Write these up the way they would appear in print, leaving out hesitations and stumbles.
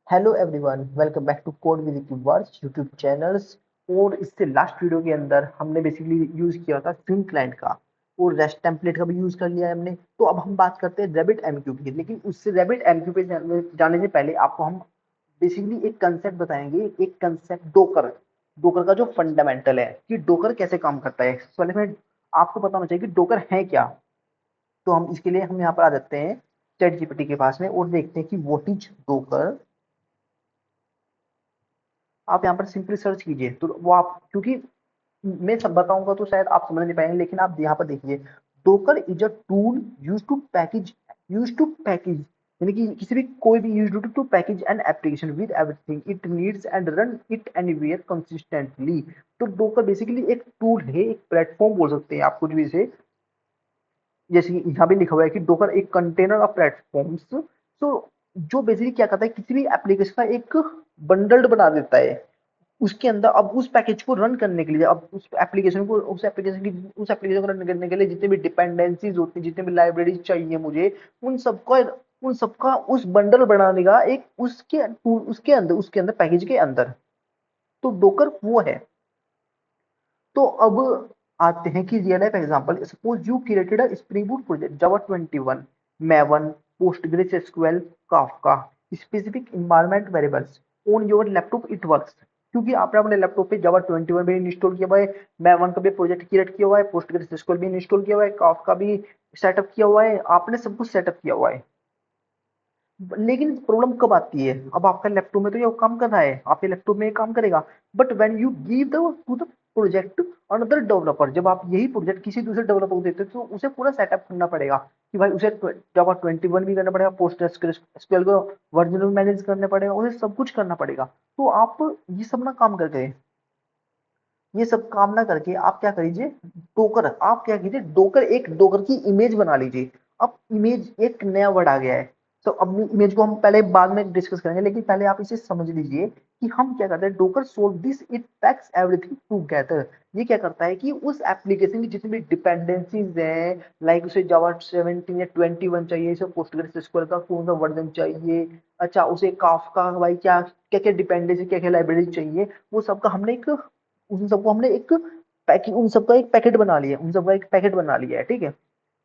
Hello everyone, welcome back to code with keywords YouTube channels. और इससे last video के अंदर हमने बेसिकली यूज किया था स्विंग क्लाइंट का और रेस्ट टेम्पलेट का भी यूज कर लिया है हमने। तो अब हम बात करते हैं रैबिट एमक्यू की, लेकिन उससे रैबिट एमक्यू पे जाने से पहले आपको हम बेसिकली एक कंसेप्ट बताएंगे। एक कंसेप्ट डोकर, डोकर का जो फंडामेंटल है कि डोकर कैसे काम करता है। सबसे पहले में आपको पता होना चाहिए कि डोकर है क्या। तो हम इसके लिए हम यहाँ पर आ जाते हैं चैट जीपीटी के पास में और देखते हैं कि व्हाट इज डोकर। आप यहाँ पर सिंपली सर्च कीजिए तो वो आप, क्योंकि मैं सब बताऊंगा तो शायद आप समझ नहीं पाएंगे, लेकिन आप यहाँ पर देखिए Docker is a tool use to package, यानी कि किसी भी कोई भी use to package an application with everything it needs and run it anywhere consistently. तो डोकर बेसिकली एक टूल है, एक प्लेटफॉर्म बोल सकते हैं आप कुछ भी इसे। जैसे कि यहाँ भी लिखा हुआ है कि डोकर एक कंटेनर ऑफ प्लेटफॉर्म्स। तो जो बेसिकली क्या करता है, किसी भी एप्लीकेशन का एक बंडल्ड बना देता है। उसके अंदर अब उस पैकेज को रन करने के लिए, अब उस एप्लीकेशन को रन करने के लिए जितने भी डिपेंडेंसीज होती हैं, जितने भी लाइब्रेरीज चाहिए मुझे, उन सबका उन सबका उस बंडल बनाने का एक उसके अंदर पैकेज के अंदर। तो डोकर वो है। तो अब आते हैं कि real life example. Suppose you created a Spring Boot project Java 21 Maven Postgres SQL Kafka specific environment variables on your laptop it works. क्योंकि आपने अपने लैपटॉप पे जावा 21 भी इंस्टॉल किया हुआ है, मैवन का भी प्रोजेक्ट क्रिएट किया हुआ है, पोस्टग्रेस एसक्यूएल भी इंस्टॉल किया हुआ है, काफका भी सेटअप किया हुआ है, आपने सब कुछ सेटअप किया हुआ है। लेकिन प्रॉब्लम कब आती है, अब आपका लैपटॉप में तो ये काम कर रहा है, आपके लैपटॉप में ये काम करेगा, but when you give the two the project another developer, जब आप यही प्रोजेक्ट किसी दूसरे डेवलपर को देते हो तो उसे पूरा सेटअप करना पड़ेगा कि भाई उसे जावा 21 भी करना पड़ेगा, पोस्ट एसक्यूएल को वर्जन में मैनेज करना पड़ेगा, उसे सब कुछ करना पड़ेगा। तो आप ये सब ना काम करके, ये सब काम ना करके आप क्या करिए, डोकर आप क्या कीजिए, डोकर एक डोकर की इमेज बना लीजिए। अब इमेज एक नया वर्ड आ गया है। तो अब इमेज को हम पहले बाद में डिस्कस करेंगे, लेकिन पहले आप इसे समझ लीजिए कि हम क्या करते हैं। Docker solve this, it PACS everything together. ये क्या करता है कि उस एप्लीकेशन की जितनी भी डिपेंडेंसीज हैं, लाइक उसे जावा 17 या 21 चाहिए, इसे पोस्टग्रेस एसक्यूएल का कौन सा वर्जन चाहिए, अच्छा उसे काफका भाई क्या क्या क्या डिपेंडेंसी क्या क्या लाइब्रेरी चाहिए, वो सबका हमने एक उन सबको हमने एक पैकेट उन सबका एक पैकेट बना लिया, उन सबका एक पैकेट बना लिया है, ठीक है।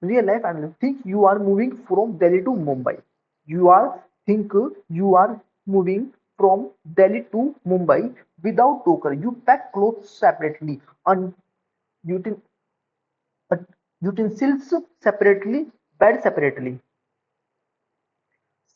Real life and think you are moving from Delhi to Mumbai, you are think you are moving from Delhi to Mumbai without Docker, you pack cloth separately and utensils separately, bed separately,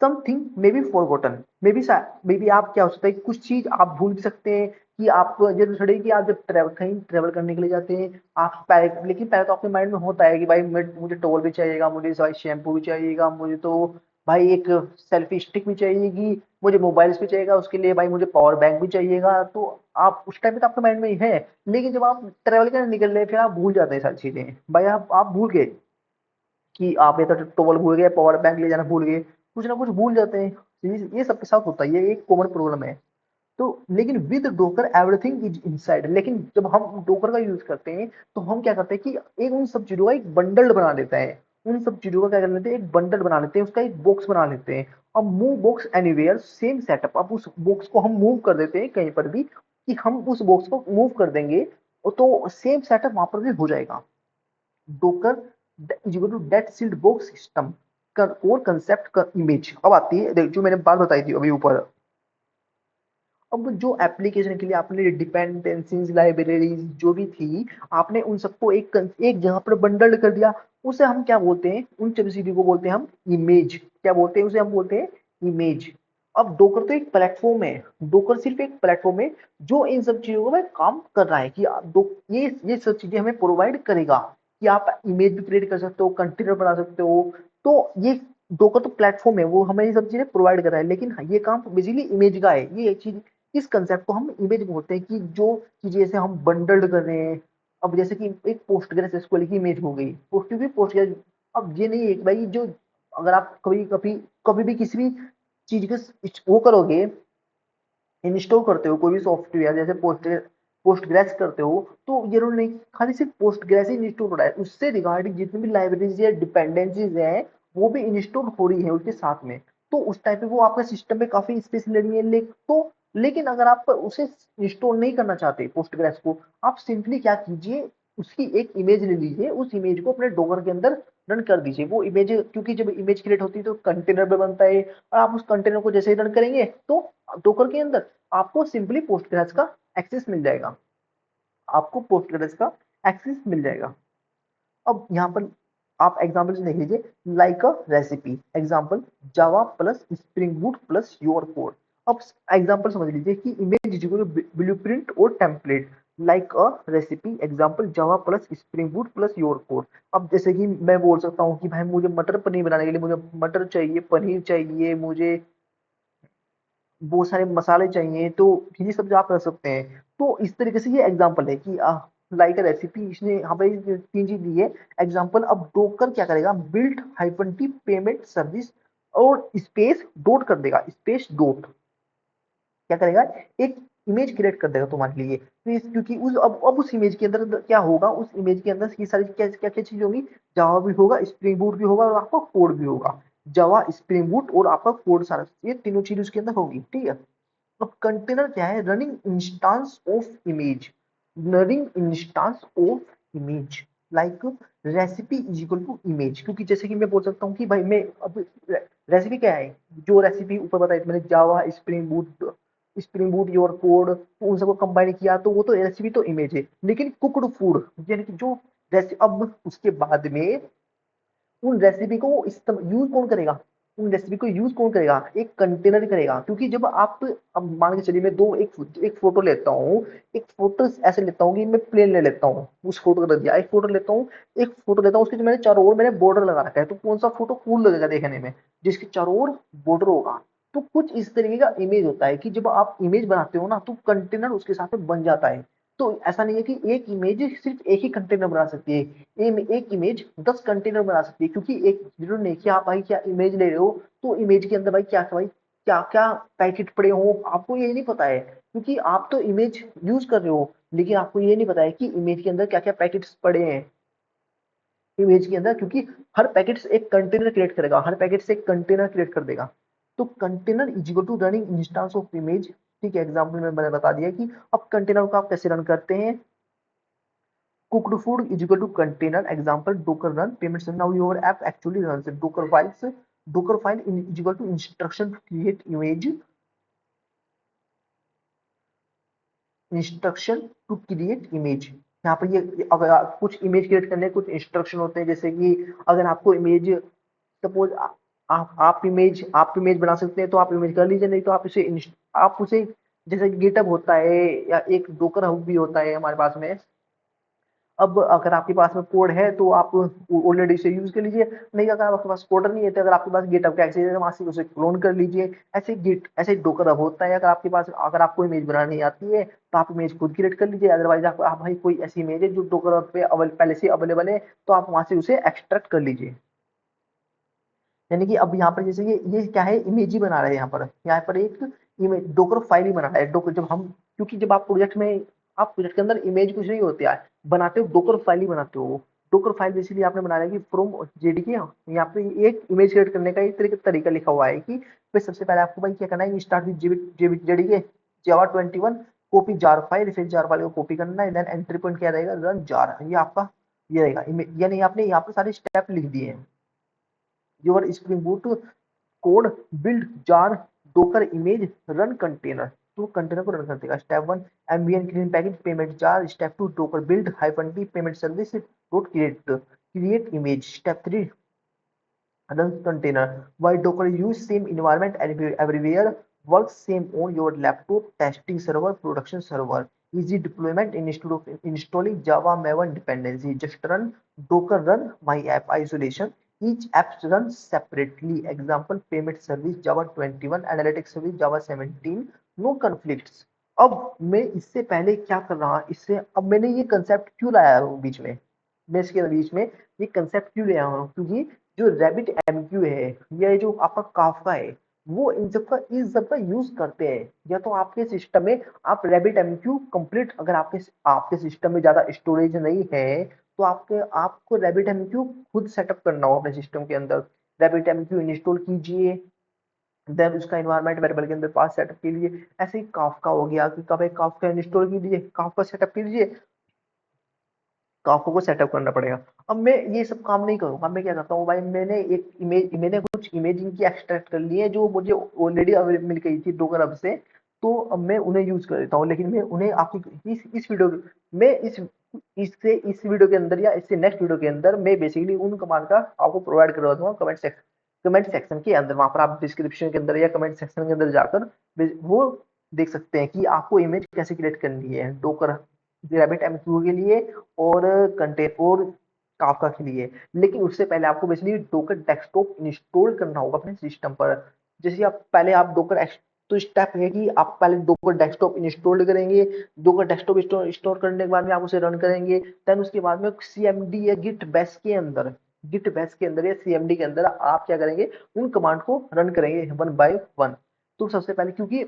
something may be forgotten, may be आप क्या हो सकता है कि कुछ चीज आप भूल भी सकते हैं। कि आप जरूर छोड़िए कि आप जब कहीं ट्रेवल करने के लिए जाते हैं, आप पहले, लेकिन पहले तो आपके माइंड में होता है कि भाई मुझे टॉवल भी चाहिएगा, मुझे शैम्पू भी चाहिएगा, मुझे तो भाई एक सेल्फी स्टिक भी चाहिएगी, मुझे मोबाइल्स भी चाहिएगा, उसके लिए भाई मुझे पावर बैंक भी चाहिएगा। तो आप उस टाइम पे तो आपके माइंड में ही है, लेकिन जब आप ट्रेवल करने निकल रहे हैं फिर आप भूल जाते हैं सारी चीजें। भाई आप भूल गए कि आप या तो टॉवल भूल गए, पावर बैंक ले जाना भूल गए, कुछ ना कुछ भूल जाते हैं। ये सबके साथ होता है, ये एक कॉमन प्रॉब्लम है। तो लेकिन with docker everything is inside. लेकिन जब हम डोकर का यूज करते हैं तो हम क्या करते हैं कि एक उन सब चीजों का एक बंडल बना देता है। उन सब चीजों का क्या कर लेते हैं, एक बंडल बना लेते हैं, उसका एक बॉक्स बना लेते हैं। अब move box anywhere same setup, अब उस बॉक्स को हम मूव कर देते हैं कहीं पर भी, कि हम उस बॉक्स को मूव कर देंगे तो सेम सेटअप वहां पर भी हो जाएगा। Docker is equal to that sealed box system core concept का इमेज। अब आती है जो मैंने बात बताई थी अभी ऊपर। अब जो एप्लीकेशन के लिए आपने डिपेंडेंसीज लाइब्रेरीज जो भी थी, आपने उन सबको एक जगह पर बंडल्ड कर दिया। उसे हम क्या बोलते हैं, उन चीजों को बोलते हैं हम इमेज। क्या बोलते हैं उसे, हम बोलते हैं इमेज। अब डोकर तो एक प्लेटफॉर्म है, डोकर सिर्फ एक प्लेटफॉर्म है जो इन सब चीजों में काम कर रहा है कि ये सब चीजें हमें प्रोवाइड करेगा कि आप इमेज भी क्रिएट कर सकते हो, कंटेनर बना सकते हो। तो ये डोकर तो प्लेटफॉर्म है, वो हमें ये सब चीजें प्रोवाइड कर रहा है, लेकिन ये काम बेसिकली इमेज का है। ये चीज, इस कंसेप्ट को हम इमेज बोलते हैं कि जो चीजें जैसे हम बंडल्ड कर रहे हैं। अब जैसे कि एक पोस्टग्रेस एसक्यूएल की इमेज हो गई, क्योंकि पोस्टग्रेस, अब ये नहीं है कि भाई जो, अगर आप कभी कभी कभी भी किसी भी चीज का वो करोगे, इंस्टॉल करते हो कोई भी सॉफ्टवेयर जैसे पोस्टग्रेस करते हो, तो जरूर नहीं खाली सिर्फ पोस्टग्रेस ही इंस्टॉल हो रहा है, उससे रिगार्डिंग जितनी भी लाइब्रेरीज या डिपेंडेंसीज हैं वो भी इंस्टॉल हो रही है उसके साथ में। तो उस टाइम पे वो आपका सिस्टम में काफी स्पेस ले रही है, लेकिन अगर आप उसे इंस्टॉल नहीं करना चाहते पोस्टग्रेस को, आप सिंपली क्या कीजिए, उसकी एक इमेज ले लीजिए, उस इमेज को अपने डोकर के अंदर रन कर दीजिए। वो इमेज, क्योंकि जब इमेज क्रिएट होती है तो कंटेनर भी बनता है, और आप उस कंटेनर को जैसे ही रन करेंगे तो डोकर के अंदर आपको सिंपली पोस्टग्रेस का एक्सेस मिल जाएगा, आपको पोस्टग्रेस का एक्सेस मिल जाएगा। अब यहाँ पर आप एग्जाम्पल से देख लीजिए, like a recipe, example Java plus Spring Boot plus your code. अब एग्जाम्पल समझ लीजिए कि image is equal to blueprint और template like a recipe, example Java plus Spring Boot plus your code. अब जैसे कि मैं बोल सकता हूँ कि भाई मुझे मटर पनीर बनाने के लिए मुझे मटर चाहिए, पनीर चाहिए, मुझे बहुत सारे मसाले चाहिए, तो ये सब जो आप कर सकते हैं। तो इस तरीके से ये एग्जांपल है कि लाइक अ रेसिपी, इसने यहाँ पे तीन चीज दी है एग्जांपल। अब डोकर क्या करेगा, built hyphen T payment service और स्पेस डॉट कर देगा, स्पेस डॉट क्या करेगा, एक इमेज क्रिएट कर देगा तुम्हारे लिए। तो क्योंकि अब उस इमेज के अंदर क्या होगा, उस इमेज के अंदर ये सारी क्या क्या क्या चीज होगी, जावा भी होगा, स्प्रिंग बूट भी होगा, और आपका कोड भी होगा। जावा, स्प्रिंग बूट और आपका कोड, सारा ये तीनों चीज उसके अंदर होगी, ठीक है। अब कंटेनर क्या है, running instance of image, running instance of image like recipe is equal to image. क्योंकि जैसे कि मैं बोल सकता हूँ कि भाई मैं अब रेसिपी क्या है, जो रेसिपी ऊपर बताई मैंने, जावा, स्प्रिंग बूट योर कोड, तो उन सबको कंबाइन किया तो वो तो रेसिपी तो इमेज है। लेकिन कुकड फूड यानी कि जो अब उसके बाद में उन रेसिपी को यूज कौन करेगा, उन रेसिपी को यूज कौन करेगा, एक कंटेनर करेगा। क्योंकि जब आप, अब मान के चलिए मैं एक फोटो लेता हूँ, एक फोटो ऐसे लेता हूँ कि मैं प्लेन ले लेता हूँ, उस फोटो का दिया एक फोटो लेता हूँ, एक फोटो लेता हूँ उसके जो मैंने चारों ओर मैंने बॉर्डर लगा रखा है, तो कौन सा फोटो कूल लगेगा देखने में, जिसके चारों ओर बॉर्डर होगा। तो कुछ इस तरीके का इमेज होता है कि जब आप इमेज बनाते हो ना, तो कंटेनर उसके साथ में बन जाता है। तो ऐसा नहीं है कि एक इमेज सिर्फ एक ही कंटेनर बना सकती है, एक इमेज 10 कंटेनर बना सकती है। क्योंकि एक जरूर नहीं कि आप भाई क्या इमेज ले रहे हो, तो इमेज के अंदर क्या क्या पैकेट पड़े हो, आपको ये नहीं पता है। क्योंकि आप तो इमेज यूज कर रहे हो, लेकिन आपको ये नहीं पता है कि इमेज के अंदर क्या क्या पैकेट्स पड़े हैं इमेज के अंदर। क्योंकि हर पैकेट से एक कंटेनर क्रिएट करेगा, हर पैकेट से एक कंटेनर क्रिएट कर देगा। तो container is equal to running instance of image, ठीक है। एग्जाम्पल में मैंने बता दिया कि अब कंटेनर को आप कैसे रन करते हैं। cooked food is equal to container, example docker run payments. Now your app actually runs docker files, docker file is equal to instruction to create image, instruction to create image. यहाँ पर ये अगर कुछ image create करने कुछ instruction होते हैं, जैसे कि अगर आपको इमेज सपोज आप इमेज बना सकते हैं तो आप इमेज कर लीजिए, नहीं तो आप उसे जैसे गिटहब होता है या एक डोकर हब भी होता है हमारे पास में। अब अगर आपके पास में कोड है तो आप ऑलरेडी इसे यूज कर लीजिए, नहीं अगर आपके पास कोड नहीं है तो अगर आपके पास गिटहब का एक्सेस है वहां से उसे क्लोन कर लीजिए। ऐसे डोकर अब होता है, अगर आपको इमेज बनानी आती है तो आप इमेज खुद क्रिएट कर लीजिए। अदरवाइज आप भाई कोई ऐसी इमेज है जो डोकर पे पहले से अवेलेबल है, तो आप वहां से उसे एक्सट्रैक्ट कर लीजिए। यानी कि अब यहाँ पर जैसे ये क्या है, इमेज ही बना रहे हैं। यहाँ पर एक इमेज डोकर फाइल ही बना रहा है। डोकर जब हम, क्योंकि जब आप प्रोजेक्ट के अंदर इमेज कुछ नहीं होती है, बनाते हो डोकर फाइल ही बनाते हो। डोकर फाइल बेसिकली आपने बना रहा है कि फ्रॉम जेडीके, यहाँ पे एक इमेज क्रिएट करने का एक तरीका लिखा हुआ है कि फिर सबसे पहले आपको भाई क्या करना है, start with JDK Java 21 copy jar file, फिर जार फाइल को कॉपी करना है, देन एंट्री पॉइंट क्या रहेगा, रन जार। ये आपका ये रहेगा, यानी आपने यहाँ पे सारे स्टेप लिख दिए हैं। Your spring boot code build jar docker image run container, तो कंटेनर को रन कर देगा। Step 1 ambient clean package payment jar, step 2 docker build hyphen T payment service dot create image, step 3 runs container. Why Docker use same environment everywhere, works same on your laptop, testing server, production server. Easy deployment instead of installing Java Maven dependency. Just run Docker run my app isolation. Each app runs separately. Example payment service Java 21, analytics service Java 17. No conflicts. अब मैं इससे पहले क्या कर रहा, इससे अब मैंने ये कंसेप्ट क्यों लाया हूँ बीच में, मैं इसके बीच में ये कंसेप्ट क्यों ले आया हूँ, क्योंकि जो रैबिट एमक्यू है या जो आपका काफका है, वो इन सब का यूज करते हैं। या तो आपके सिस्टम में आप रैबिट एमक्यू कंप्लीट, अगर आपके सिस्टम में ज्यादा स्टोरेज नहीं है तो आपको रैबिट एमक्यू खुद सेटअप करना हो अपने सिस्टम के अंदर। रैबिट एमक्यू इंस्टॉल कीजिए, देन उसका एनवायरनमेंट वेरिएबल के अंदर पास सेटअप के लिए ऐसे ही काफका हो गया कि कब एक काफका इंस्टॉल कीजिए, काफका सेटअप कीजिए, काफका को सेटअप करना पड़ेगा। अब मैं ये सब काम नहीं करूंगा, मैं क्या करता हूँ भाई, मैंने कुछ इमेज इनकी एक्सट्रैक्ट कर ली है जो मुझे ऑलरेडी अवेलेबल मिल गई थी डोकर हब से, तो अब मैं उन्हें यूज कर देता हूँ। लेकिन मैं उन्हें आपको इस वीडियो में इस वीडियो के अंदर या इससे नेक्स्ट वीडियो के अंदर मैं बेसिकली उन कमांड का आपको प्रोवाइड करवा दूंगा कमेंट सेक्शन के अंदर। वहां पर आप डिस्क्रिप्शन के अंदर या कमेंट सेक्शन के अंदर जाकर वो देख सकते हैं कि आपको इमेज कैसे क्रिएट करनी है डोकर रैबिट एमक्यू के लिए और कंटेन और काफका के लिए। लेकिन उससे पहले आपको बेसिकली डोकर डेस्कटॉप इंस्टॉल करना होगा अपने सिस्टम पर। जैसे आप डोकर तो स्टेप है कि आप पहले डोकर डेस्कटॉप इंस्टॉल करेंगे। डोकर डेस्कटॉप इंस्टॉल करने के बाद में आप उसे रन करेंगे। देन उसके बाद में सीएमडी या गिट बैश के अंदर या सीएमडी के अंदर आप क्या करेंगे, उन कमांड को रन करेंगे वन बाय वन। तो सबसे पहले क्योंकि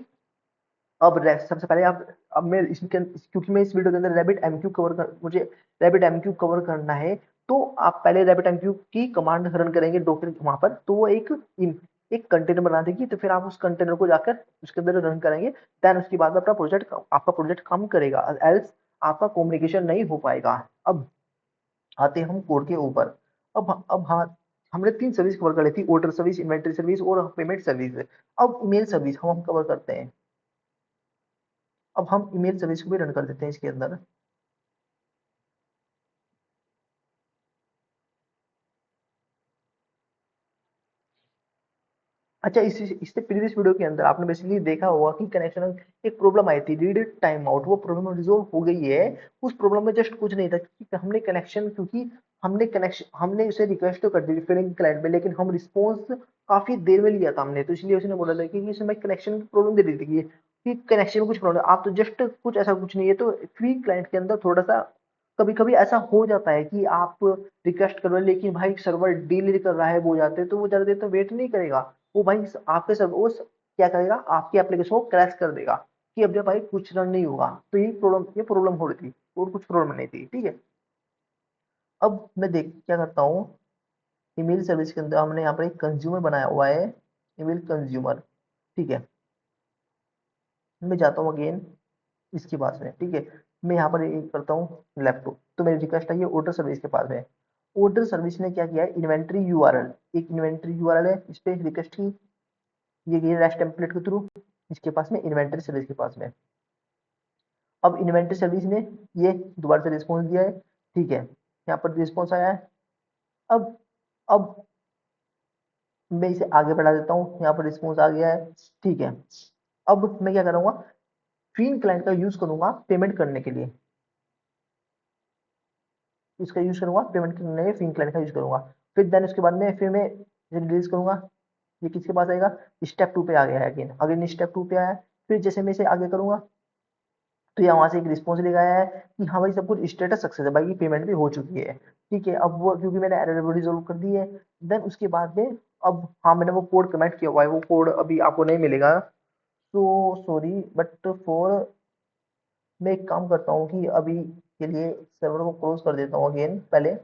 सबसे पहले आप अब मैं इसके क्योंकि मैं इस वीडियो के अंदर मुझे रैबिट एमक्यू कवर करना है, तो आप पहले रैबिट एमक्यू की कमांड रन करेंगे डॉकर वहां पर, तो वो एक कंटेनर बना देगी। तो फिर आप उस कंटेनर को जाकर उसके अंदर रन करेंगे। देन उसके बाद आपका प्रोजेक्ट काम करेगा, एल्स आपका कम्युनिकेशन नहीं हो पाएगा। अब आते हैं हम कोड के ऊपर। अब हाँ, हमने 3 सर्विस कवर कर ली थी, ऑर्डर सर्विस, इन्वेंटरी सर्विस और पेमेंट सर्विस। अब ईमेल सर्विस हम कवर करते हैं। अब हम ईमेल सर्विस को भी रन कर देते हैं इसके अंदर। अच्छा, इससे प्रीवियस वीडियो के अंदर आपने बेसिकली देखा होगा कि कनेक्शन एक प्रॉब्लम आई थी, रीड टाइम आउट, वो प्रॉब्लम रिजोल्व हो गई है। उस प्रॉब्लम में जस्ट कुछ नहीं था कि हमने उसे रिक्वेस्ट तो कर दी फिलिंग क्लाइंट में, लेकिन हम रिस्पॉन्स काफी देर में लिया था हमने, तो इसलिए उसने बोला था कि इसमें कनेक्शन की प्रॉब्लम दे दी थी कि कनेक्शन में कुछ प्रॉब्लम। आप तो जस्ट कुछ ऐसा कुछ नहीं है, तो फ्री क्लाइंट के अंदर थोड़ा सा कभी कभी ऐसा हो जाता है कि आप रिक्वेस्ट कर रहे हो लेकिन भाई सर्वर डिलीट कर रहा है, वो जाते हैं तो वो ज्यादा देर तो वेट नहीं करेगा। वो भाई आपके सर्वर क्या करेगा, आपकी एप्लीकेशन को क्रैश कर देगा कि अब जब भाई कुछ रन नहीं होगा। तो ये प्रॉब्लम हो रही थी और कुछ प्रॉब्लम नहीं थी, ठीक है। अब मैं देख क्या करता हूँ, ईमेल सर्विस के अंदर हमने यहाँ पर एक कंज्यूमर बनाया हुआ है, ईमेल कंज्यूमर, ठीक है। मैं जाता हूँ अगेन इसके पास में, ठीक है। मैं यहाँ पर एक करता हूँ लैपटॉप, तो मेरी रिक्वेस्ट आई है ऑर्डर सर्विस के पास में। ऑर्डर सर्विस ने क्या किया है, इन्वेंट्री यूआरएल, एक इन्वेंट्री यूआरएल है, इस पे रिक्वेस्ट की, ये गई रेस्ट टेम्पलेट के थ्रू इसके पास में इन्वेंट्री सर्विस के पास में। अब इन्वेंट्री सर्विस ने ये दोबारा से रिस्पॉन्स दिया है, ठीक है, यहाँ पर रिस्पॉन्स आया है। अब अब मैं इसे आगे बढ़ा देता हूँ, यहाँ पर रिस्पॉन्स आ गया है, ठीक है। अब मैं क्या करूंगा, फिन क्लाइंट का यूज करूंगा पेमेंट करने के लिए, इसका यूज करूंगा पेमेंट करने में, फिन क्लाइंट का यूज करूंगा। फिर देन उसके बाद में फिर मैं रिलीज करूंगा, ये किसके पास आएगा, स्टेप 2 पे आ गया है। अगेन स्टेप 2 पे आया है। फिर जैसे मैं इसे आगे करूंगा तो यहाँ वहां से एक रिस्पॉन्स लिखा है कि हाँ भाई सब कुछ स्टेटस सक्सेस है, भाई की पेमेंट भी हो चुकी है, ठीक है। अब वो क्योंकि मैंने एरर रिजोल्व कर दी है। देन उसके बाद में अब हाँ, मैंने वो कोड कमेंट किया हुआ है, वो कोड अभी आपको नहीं मिलेगा, तो सॉरी, बट फॉर मैं एक काम करता हूँ कि अभी के लिए सर्वर को क्लोज कर देता हूँ अगेन पहले,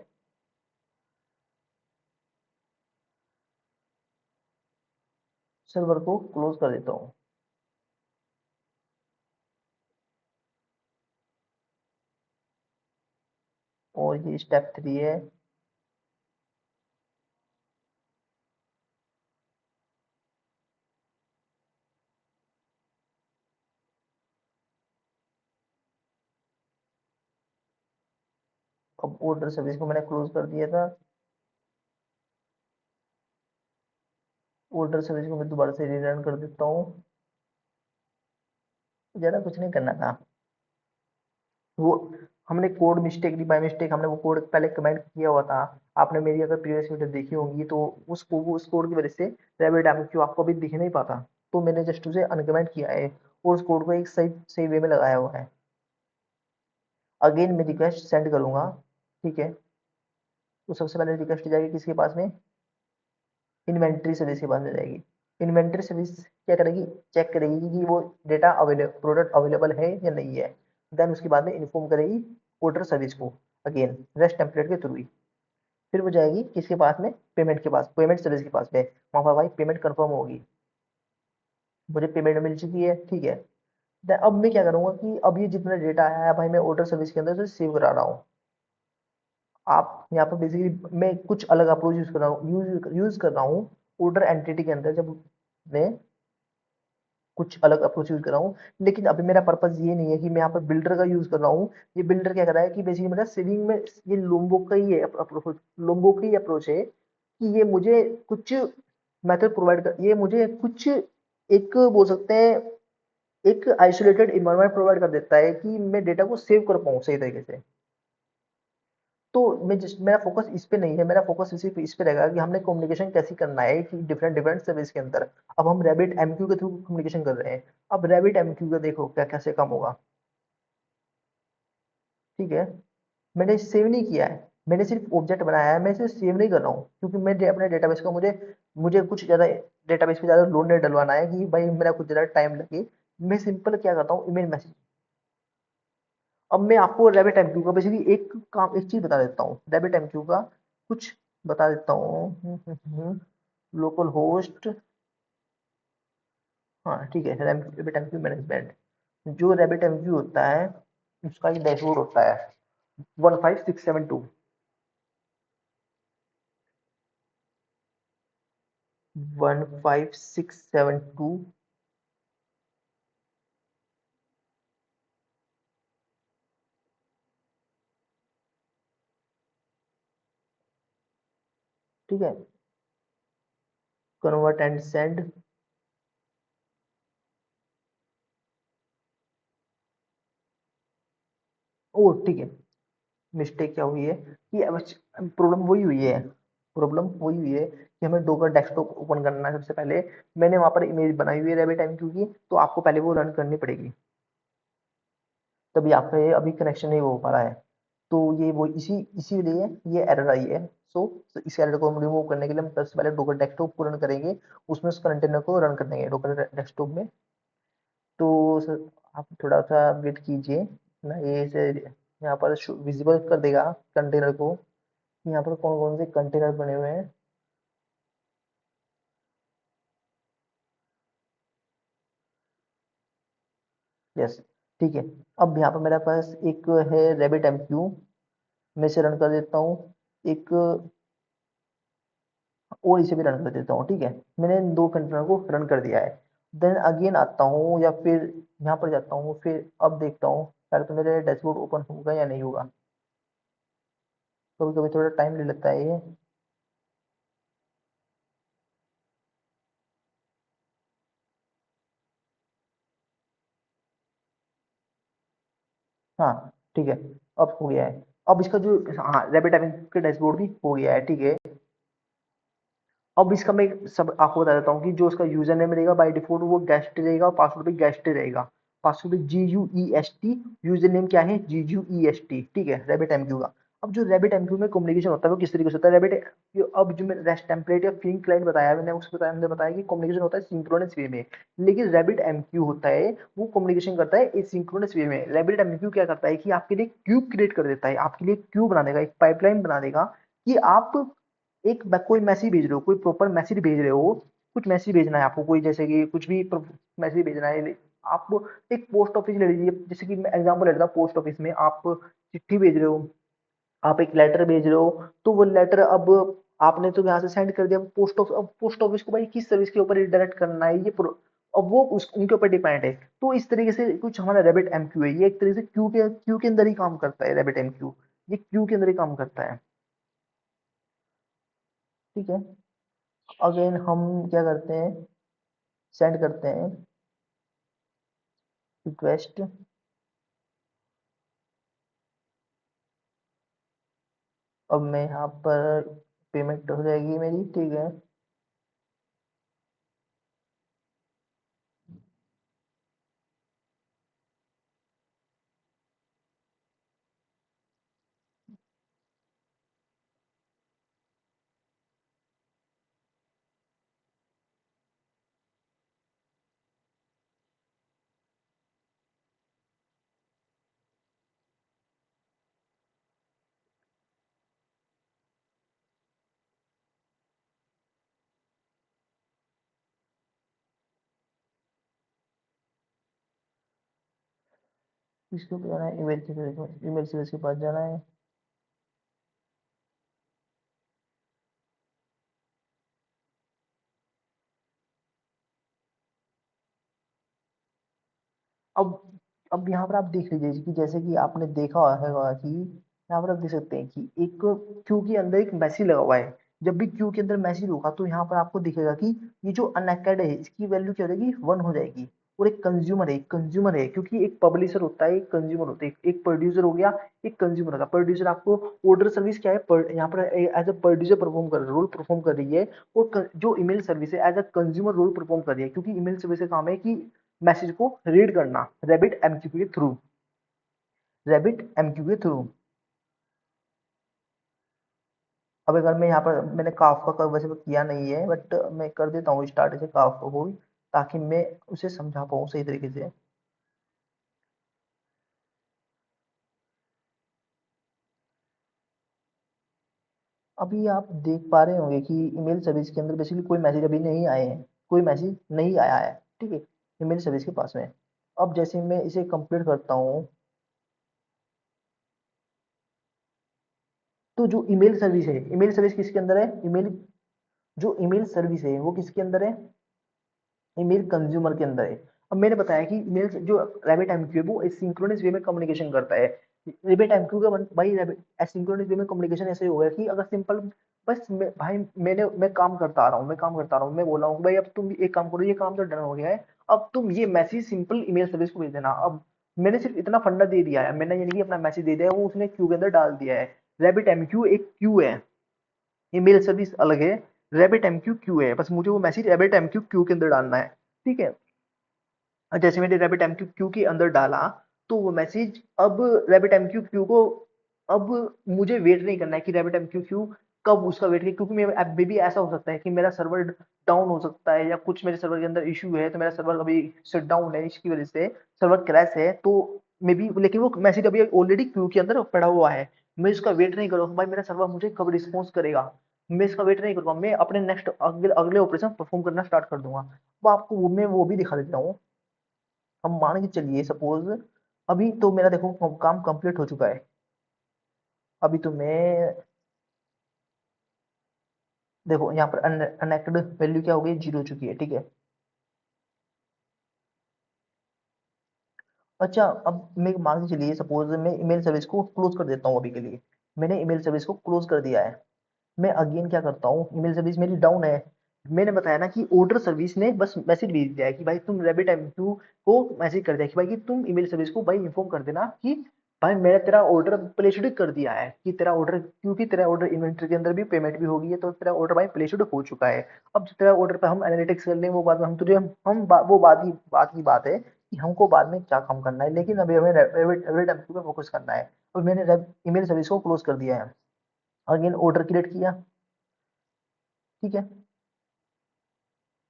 सर्वर को क्लोज कर देता हूँ। और ये स्टेप 3 है। अब ऑर्डर सर्विस को मैंने क्लोज कर दिया था, ऑर्डर सर्विस को मैं दोबारा से रीरन कर देता हूँ। ज्यादा कुछ नहीं करना था, वो हमने कोड मिस्टेक बाय मिस्टेक हमने वो कोड पहले कमेंट किया हुआ था। आपने मेरी अगर प्रीवियस वीडियो देखी होंगी तो उस कोड की वजह से रैबिट एमक्यू आपको अभी दिख नहीं पाता, तो मैंने जस्ट उसे अनकमेंट किया है और उस कोड को एक सही सही वे में लगाया हुआ है। अगेन मैं रिक्वेस्ट सेंड करूंगा, ठीक है। तो सबसे पहले रिक्वेस्ट जाएगी किसके पास में, इन्वेंट्री सर्विस के पास में जाएगी। इन्वेंट्री सर्विस क्या करेगी, चेक करेगी कि वो डेटा अवेलेबल प्रोडक्ट अवेलेबल है या नहीं है। देन उसके बाद में इन्फॉर्म करेगी ऑर्डर सर्विस को, अगेन रेस्ट टेम्पलेट के थ्रू ही। फिर वो जाएगी किसके पास में, पेमेंट के पास, पेमेंट सर्विस के पास में, वहां पर भाई पेमेंट कंफर्म होगी। मुझे पेमेंट मिल चुकी है, ठीक है। अब मैं क्या करूंगा कि अब ये जितना डेटा आया है भाई, मैं ऑर्डर सर्विस के अंदर से सेव करा रहा हूँ। आप यहाँ पर बेसिकली मैं कुछ अलग अप्रोच यूज कर रहा हूँ, यूज कर रहा हूँ ऑर्डर एंटिटी के अंदर, जब मैं कुछ अलग अप्रोच यूज कर रहा हूँ। लेकिन अभी मेरा पर्पज ये नहीं है कि मैं यहाँ पर बिल्डर का यूज कर रहा हूँ। ये बिल्डर क्या कर रहा है कि बेसिकली मेरा सेविंग में ये लोम्बो का ही है अप्रोच, लोम्बो की अप्रोच है कि ये मुझे कुछ मेथड प्रोवाइड कर, ये मुझे कुछ एक बोल सकते हैं एक आइसोलेटेड इन्वायरमेंट प्रोवाइड कर देता है कि मैं डेटा को सेव कर पाऊँ सही तरीके से। तो मैं जिस मेरा फोकस इस पे नहीं है, मेरा फोकस सिर्फ इस पे रहेगा कि हमने कम्युनिकेशन कैसे करना है कि डिफरेंट डिफरेंट सर्विस के अंदर। अब हम रैबिट एमक्यू के थ्रू कम्युनिकेशन कर रहे हैं। अब रैबिट एमक्यू का देखो क्या कैसे काम होगा, ठीक है। मैंने सेव नहीं किया है, मैंने सिर्फ ऑब्जेक्ट बनाया है, मैं इसे सेव नहीं कर रहा हूँ क्योंकि मैं अपने डेटाबेस का मुझे मुझे कुछ ज़्यादा डेटाबेस पे ज़्यादा लोड नहीं डलवाना है कि भाई मेरा कुछ ज़्यादा टाइम लगे। मैं सिंपल क्या करता हूँ, ईमेल मैसेज। अब मैं आपको रैबिट एमक्यू का बेसिकली एक चीज़ बता देता हूँ, रैबिट एमक्यू का कुछ बता देता हूँ। लोकल होस्ट, हाँ ठीक है, रैबिट एमक्यू मैनेजमेंट। जो रैबिट एमक्यू होता है उसका एक डैशबोर्ड होता है 15672, 15672। ठीक है, कन्वर्ट एंड सेंड। ओ ठीक है, मिस्टेक क्या हुई है कि प्रॉब्लम वही हुई है, प्रॉब्लम वही हुई है कि हमें डोकर डेस्कटॉप ओपन करना है सबसे पहले। मैंने वहां पर इमेज बनाई हुई है रैबिट एमक्यू की, तो आपको पहले वो रन करनी पड़ेगी, तभी आपका ये अभी कनेक्शन नहीं हो पा रहा है। तो ये वो इसीलिए ये एरर आई है। सो इस एरर को हम रिमूव करने के लिए हम सबसे पहले डोकर डेस्कटॉप को रन करेंगे, उसमें उस कंटेनर को रन कर देंगे डोकर डेस्कटॉप में। तो सर आप थोड़ा सा वेट कीजिए ना, ये से यहाँ पर विजिबल कर देगा कंटेनर को, यहाँ पर कौन कौन से कंटेनर बने हुए हैं। यस, ठीक है। अब यहाँ पर मेरे पास एक है रैबिट एमक्यू, मैं इसे रन कर देता हूँ। एक और इसे भी रन कर देता हूँ, ठीक है। मैंने इन दो कंटेनर को रन कर दिया है। देन अगेन आता हूँ या फिर यहाँ पर जाता हूँ, फिर अब देखता हूँ पहले तो मेरे डैशबोर्ड ओपन होगा या नहीं होगा। कभी कभी थोड़ा टाइम ले लेता है ये। हाँ ठीक है, अब हो गया है। अब इसका जो, हाँ रैबिट एमक्यू का डैशबोर्ड भी हो गया है, ठीक है। अब इसका मैं सब आपको बता देता हूँ कि जो उसका यूजर नेम रहेगा बाय डिफॉल्ट वो गेस्ट रहेगा, और पासवर्ड भी गेस्ट रहेगा। पासवर्ड भी GUEST, यूजर नेम क्या है GUEST, ठीक है, रैबिट एमक्यू का। अब जो रैबिट एमक्यू में कम्युनिकेशन होता है वो किस तरीके से होता है रैबिट, अब जो मैंने रेस्ट टेम्पलेट या फिंक क्लाइंट बताया मैंने, उसको बताया हमने बताया कि कम्युनिकेशन होता है सिंक्रोनस वे में। लेकिन रैबिट एमक्यू होता है वो कम्युनिकेशन करता है एसिंक्रोनस वे में। रैबिट एमक्यू क्या करता है कि आपके लिए क्यू क्रिएट कर देता है, आपके लिए क्यू बना देगा, एक पाइपलाइन बना देगा कि आप एक कोई मैसेज भेज रहे हो, कोई प्रॉपर मैसेज भेज रहे हो, कुछ मैसेज भेजना है आपको, कोई जैसे कि कुछ भी मैसेज भेजना है आप। एक पोस्ट ऑफिस ले लीजिए, जैसे कि मैं एग्जांपल ले लेता हूँ, पोस्ट ऑफिस में आप चिट्ठी भेज रहे हो, आप एक लेटर भेज रहे हो, तो वो लेटर अब आपने तो यहाँ से सेंड कर दिया पोस्ट ऑफिस, अब पोस्ट ऑफिस को भाई किस सर्विस के ऊपर रिडायरेक्ट करना है ये अब वो उनके ऊपर डिपेंड है। तो इस तरीके से कुछ हमारा रैबिट एमक्यू है, ये एक तरीके से क्यू के अंदर ही काम करता है रैबिट एमक्यू, ये क्यू के अंदर ही काम करता है, ठीक है। अगेन हम क्या करते हैं, सेंड करते हैं रिक्वेस्ट। अब मैं यहाँ पर पेमेंट हो जाएगी मेरी, ठीक है। किसके ऊपर जाना है, ईमेल सर्विस के पास जाना है। अब यहाँ पर आप देख लीजिए कि जैसे कि आपने देखा होगा कि यहाँ पर आप देख सकते हैं कि एक क्यू के अंदर एक मैसेज लगा हुआ है। जब भी क्यू के अंदर मैसेज होगा तो यहाँ पर आपको दिखेगा कि ये जो अनअकैड है इसकी वैल्यू क्या हो जाएगी, 1 हो जाएगी। और एक कंज्यूमर है क्योंकि एक पब्लिशर होता है, एक कंज्यूमर होता है, एक प्रोड्यूसर हो गया, एक कंज्यूमर होगा। प्रोड्यूसर आपको ऑर्डर सर्विस क्या है, यहाँ पर एज अ प्रोड्यूसर परफॉर्म कर रोल परफॉर्म कर रही है। और जो ईमेल सर्विस है as a consumer role perform कर रही है, क्योंकि ईमेल सर्विस का काम है कि मैसेज को रीड करना रैबिट एमक्यू के थ्रू। अब अगर मैं यहाँ पर मैंने काफका का वैसे तो किया नहीं है, बट मैं कर देता हूँ स्टार्ट से काफका को, ताकि मैं उसे समझा पाऊँ सही तरीके से। अभी आप देख पा रहे होंगे कि ईमेल सर्विस के अंदर बेसिकली कोई मैसेज अभी नहीं आए हैं, कोई मैसेज नहीं आया है, ठीक है, ईमेल सर्विस के पास में। अब जैसे मैं इसे कंप्लीट करता हूँ, तो जो ईमेल सर्विस है, ईमेल सर्विस किसके अंदर है, ईमेल जो ईमेल सर्विस है वो किसके अंदर है, ईमेल कंज्यूमर के अंदर है। अब मैंने बताया कि ईमेल जो रैबिट एमक्यू है वो सिंक्रोनस वे में कम्युनिकेशन करता है। रैबिट एमक्यू का भाई रैबिट एसिंक्रोनस वे में कम्युनिकेशन ऐसे हो गया कि अगर सिंपल बस भाई मैं काम करता आ रहा हूँ, मैं बोल रहा हूँ भाई अब तुम एक काम करो, ये काम तो डन हो गया है, अब तुम ये मैसेज सिंपल ईमेल सर्विस को भेज देना। अब मैंने सिर्फ इतना फंडा दे दिया है, मैंने यानी कि अपना मैसेज दे दिया है, वो उसने क्यू के अंदर डाल दिया है। रैबिट एमक्यू एक क्यू है, ईमेल सर्विस अलग है, रैबिट एमक्यू क्यू है, बस मुझे वो मैसेज रैबिट एमक्यू क्यू के अंदर डालना है, ठीक है। जैसे मैंने रैबिट एमक्यू क्यू के अंदर डाला, तो वो मैसेज अब रैबिट एमक्यू क्यू को, अब मुझे वेट नहीं करना है कि रैबिट एमक्यू क्यू कब उसका वेट करे, क्योंकि मेरे ऐप में भी ऐसा हो सकता है कि मेरा सर्वर डाउन हो सकता है, या कुछ मेरे सर्वर के अंदर इशू है, तो मेरा सर्वर अभी शट डाउन है, इसकी वजह से सर्वर क्रैश है, तो मे बी, लेकिन वो मैसेज अभी ऑलरेडी क्यू के अंदर पड़ा हुआ है। मैं इसका वेट नहीं करूँगा भाई मेरा सर्वर मुझे कब रिस्पॉन्स करेगा, मैं इसका वेट नहीं करूंगा, मैं अपने नेक्स्ट अगले अगले ऑपरेशन परफॉर्म करना स्टार्ट कर दूंगा। तो आपको मैं वो भी दिखा देता हूँ। हम मान के चलिए सपोज, अभी तो मेरा देखो काम कंप्लीट हो चुका है। अभी तो मैं देखो यहाँ पर अनएक्टेड वैल्यू क्या हो गई, 0 हो चुकी है, ठीक है। अच्छा, अब मैं मान के चलिए सपोज मैं ईमेल सर्विस को क्लोज कर देता हूँ अभी के लिए। मैंने ईमेल सर्विस को क्लोज कर दिया है। मैं अगेन क्या करता हूँ, ईमेल सर्विस मेरी डाउन है। मैंने बताया ना कि ऑर्डर सर्विस ने बस मैसेज भेज दिया है कि भाई तुम रैबिट एमक्यू को मैसेज कर दिया कि भाई कि तुम ईमेल सर्विस को भाई इन्फॉर्म कर देना कि भाई मैंने तेरा ऑर्डर प्लेस्ड कर दिया है, कि तेरा ऑर्डर, क्योंकि तेरा ऑर्डर इन्वेंटरी के अंदर भी पेमेंट भी हो गई है, तो तेरा ऑर्डर भाई प्लेस्ड हो चुका है। अब जो तेरा ऑर्डर पे हम एनालिटिक्स कर लें वो बाद में हम तुझे वो बात की बात है कि हमको बाद में क्या काम करना है, लेकिन अभी हमें रैबिट एमक्यू पे फोकस करना है। और मैंने ईमेल सर्विस को क्लोज कर दिया है। अगेन ऑर्डर क्रिएट किया, ठीक है,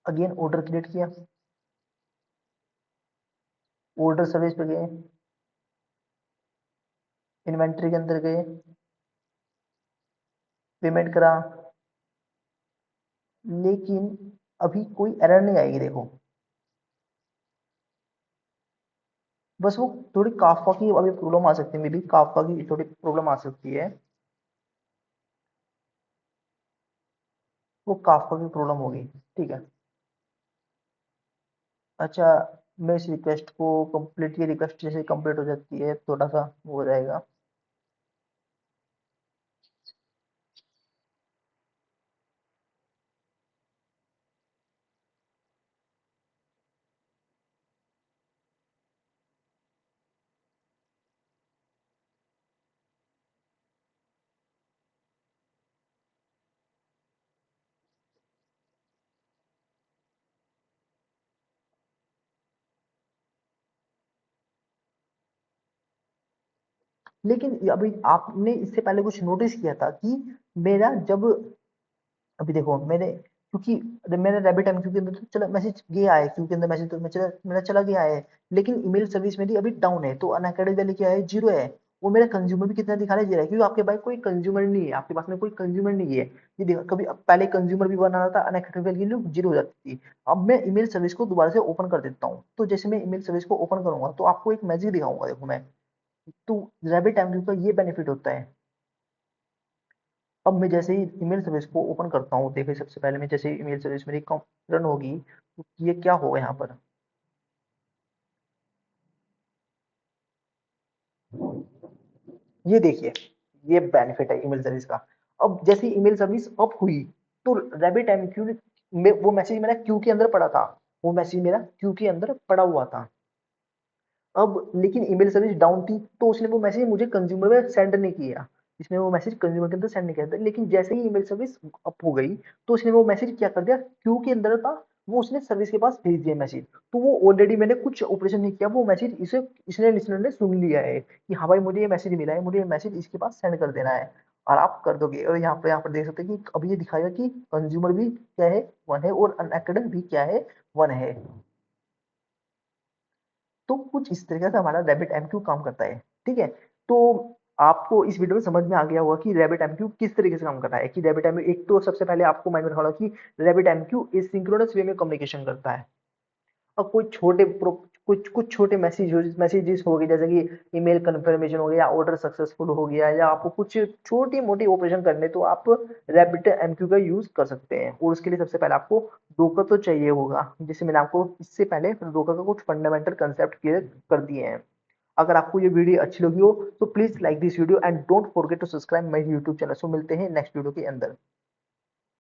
अगेन ऑर्डर क्रिएट किया, ऑर्डर सर्विस पे गए, इन्वेंट्री के अंदर गए, पेमेंट करा, लेकिन अभी कोई एरर नहीं आएगी देखो। बस वो थोड़ी काफका की अभी प्रॉब्लम आ सकती है, मे बी काफका की थोड़ी प्रॉब्लम आ सकती है, वो काफका की प्रॉब्लम होगी, ठीक है। अच्छा, मैं इस रिक्वेस्ट को कंप्लीट, ये रिक्वेस्ट जैसे कंप्लीट हो जाती है थोड़ा सा वो हो जाएगा। लेकिन अभी आपने इससे पहले कुछ नोटिस किया था कि मेरा जब, अभी देखो मैंने, क्योंकि मैंने रैबिट एमक्यू के अंदर तो चला मैसेज गया है, क्यू के अंदर मैसेज तो मैं चला मेरा चला गया है, लेकिन ईमेल सर्विस मेरी अभी डाउन है, तो अनअकैडमी वैल्यू क्या है, 0 है। वो मेरा कंज्यूमर भी कितना दिखाने दे रहा है, क्योंकि आपके पास कोई कंज्यूमर नहीं है, आपके पास में कोई कंज्यूमर नहीं है। ये देखो, कभी पहले कंज्यूमर भी बनाना था, अनएक्टिव वैल्यू 0 हो जाती थी। अब मैं ईमेल सर्विस को दोबारा से ओपन कर देता हूँ, तो जैसे मैं ईमेल सर्विस को ओपन करूंगा तो आपको एक मैसेज दिखाऊंगा, देखो मैं। तो रैबिट एमक्यू का ये बेनिफिट होता है। अब मैं जैसे ही ईमेल सर्विस को ओपन करता हूँ, देखिए सबसे पहले मैं जैसे ईमेल सर्विस मेरी रन होगी, तो ये क्या होगा यहाँ पर, ये देखिए, ये बेनिफिट है ईमेल सर्विस का। अब जैसे ईमेल सर्विस अप हुई, तो रैबिट एमक्यू में वो मैसेज मेरा क्यू के अंदर पड़ा था, वो मैसेज मेरा क्यू के अंदर पड़ा हुआ था। अब लेकिन ईमेल सर्विस डाउन थी, तो उसने वो मैसेज मुझे कंज्यूमर में सेंड नहीं किया, इसने वो मैसेज कंज्यूमर के अंदर सेंड नहीं किया था। लेकिन जैसे ही ईमेल सर्विस अप हो गई, तो उसने वो मैसेज क्या कर दिया, क्यू के अंदर था, वो उसने सर्विस के पास भेज दिया मैसेज। तो वो ऑलरेडी मैंने कुछ ऑपरेशन नहीं किया, वो मैसेज इसे इसने लिसनर ने सुन लिया है कि हाँ भाई मुझे ये मैसेज मिला है, मुझे ये मैसेज इसके पास सेंड कर देना है, और आप कर दोगे। और यहाँ पर देख सकते हैं कि अब ये दिखाएगा कि कंज्यूमर भी क्या है, वन है, और अनएक्टेड भी क्या है, वन है। तो कुछ इस तरीके से हमारा रैबिट एमक्यू काम करता है। ठीक है, तो आपको इस वीडियो में समझ में आ गया होगा कि रैबिट एमक्यू किस तरीके से काम करता है। कि रैबिट एमक्यू, एक तो सबसे पहले आपको माइंड में रखना होगा कि रैबिट एमक्यू एसिंक्रोनस वे में कम्युनिकेशन करता है। अब कोई छोटे कुछ कुछ छोटे मैसेजेस हो गए, जैसे कि ईमेल कंफर्मेशन हो गया, ऑर्डर सक्सेसफुल हो गया, या आपको कुछ छोटी मोटी ऑपरेशन करने, तो आप रैबिट एमक्यू का यूज कर सकते हैं। और उसके लिए सबसे पहले आपको डोकर तो चाहिए होगा, जैसे मैंने आपको इससे पहले डोकर का कुछ फंडामेंटल कंसेप्ट क्लियर कर दिए हैं। अगर आपको ये वीडियो अच्छी लगी हो, तो please like this video and don't forget to subscribe my YouTube channel. So मिलते हैं नेक्स्ट वीडियो के अंदर।